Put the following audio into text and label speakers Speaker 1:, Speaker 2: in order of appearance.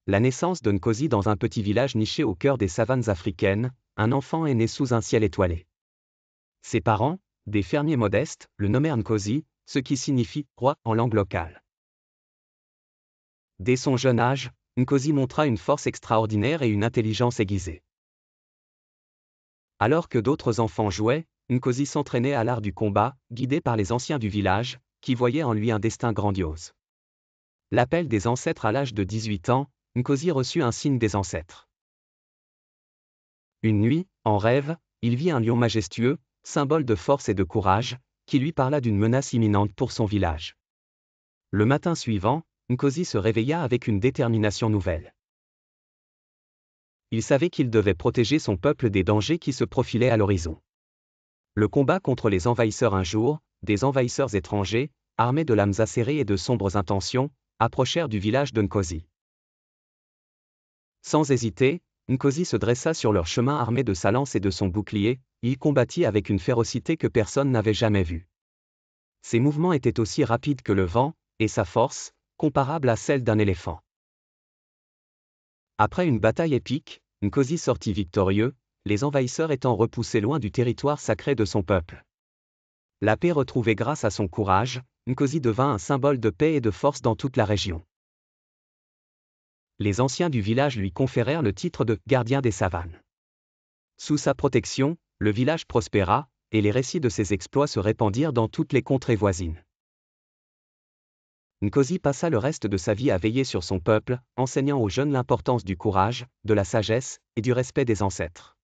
Speaker 1: La naissance de Nkosi dans un petit village niché au cœur des savanes africaines, un enfant est né sous un ciel étoilé. Ses parents, des fermiers modestes, le nommèrent Nkosi, ce qui signifie « roi » en langue locale. Dès son jeune âge, Nkosi montra une force extraordinaire et une intelligence aiguisée. Alors que d'autres enfants jouaient, Nkosi s'entraînait à l'art du combat, guidé par les anciens du village, qui voyaient en lui un destin grandiose. L'appel des ancêtres à l'âge de 18 ans, Nkosi reçut un signe des ancêtres. Une nuit, en rêve, il vit un lion majestueux, symbole de force et de courage, qui lui parla d'une menace imminente pour son village. Le matin suivant, Nkosi se réveilla avec une détermination nouvelle. Il savait qu'il devait protéger son peuple des dangers qui se profilaient à l'horizon. Le combat contre les envahisseurs un jour, des envahisseurs étrangers, armés de lames acérées et de sombres intentions, approchèrent du village de Nkosi. Sans hésiter, Nkosi se dressa sur leur chemin armé de sa lance et de son bouclier, il combattit avec une férocité que personne n'avait jamais vue. Ses mouvements étaient aussi rapides que le vent, et sa force, comparable à celle d'un éléphant. Après une bataille épique, Nkosi sortit victorieux, les envahisseurs étant repoussés loin du territoire sacré de son peuple. La paix retrouvée grâce à son courage, Nkosi devint un symbole de paix et de force dans toute la région. Les anciens du village lui conférèrent le titre de « gardien des savanes ». Sous sa protection, le village prospéra, et les récits de ses exploits se répandirent dans toutes les contrées voisines. Nkosi passa le reste de sa vie à veiller sur son peuple, enseignant aux jeunes l'importance du courage, de la sagesse, et du respect des ancêtres.